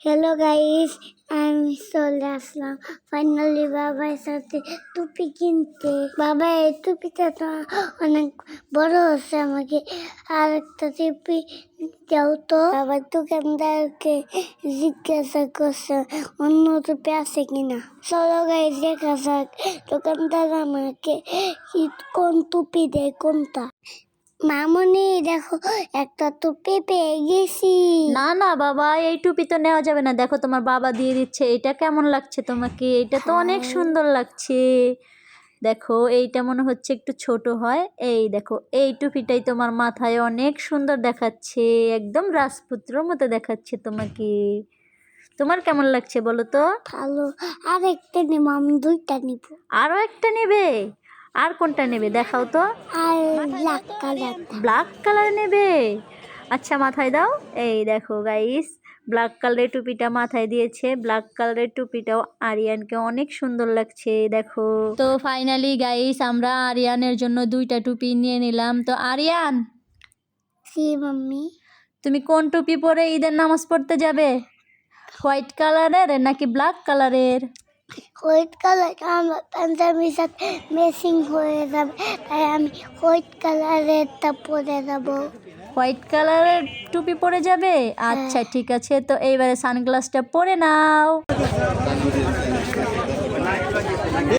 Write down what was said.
Hello guys, আমি চলে আসলাম finally বাবার সাথে টুপি কিনতে। বাবা এই টুপিটা তো অনেক বড় হচ্ছে, আমাকে আর একটা টুপি দাও তো। বাবা দোকানদারকে জিজ্ঞাসা করছে অন্য টুপি আছে কিনা। চলো গাইস দেখা যাক দোকানদার আমাকে কোন টুপি দেয় কোনটা। মামুনি দেখো একটা টুপি পেয়ে গেছি। না না বাবা, এই টুপি তো নেওয়া যাবে না। দেখো তোমার বাবা দিয়ে দিচ্ছে। এটা কেমন লাগছে তোমাকে? এটা তো অনেক সুন্দর লাগছে। দেখো এইটা মনে হচ্ছে একটু ছোট হয়। এই দেখো এই টুপিটাই তোমার মাথায় অনেক সুন্দর দেখাচ্ছে, একদম রাজপুত্রর মতো দেখাচ্ছে তোমাকে। তোমার কেমন লাগছে বলো তো? ভালো। আর একটা নেব, আমি দুইটা নিব। আরও একটা নেবে? আর কোনটা নেবে দেখাও তো। আর ব্ল্যাক কালার। ব্ল্যাক কালার নেবে? আচ্ছা মাথায় দাও। এই দেখো গাইস, ব্ল্যাক কালারের টুপিটা মাথায় দিয়েছে। ব্ল্যাক কালারের টুপিটাও আরিয়ানকে অনেক সুন্দর লাগছে দেখো। তো ফাইনালি গাইস আমরা আরিয়ানের জন্য দুইটা টুপি নিয়ে নিলাম। তো আরিয়ান, জি মাম্মি। তুমি কোন টুপি পরে ঈদের নামাজ পড়তে যাবে? হোয়াইট কালারের নাকি ব্ল্যাক কালারের? হোয়াইট কালার আমার পাঞ্জাবির সাথে ম্যাচিং হয়ে যাবে, তাই আমি হোয়াইট কালারেরটা পরে যাব। হোয়াইট কালারের টুপি পরে যাবে? আচ্ছা ঠিক আছে, তো এইবারে সানগ্লাসটা পরে নাও।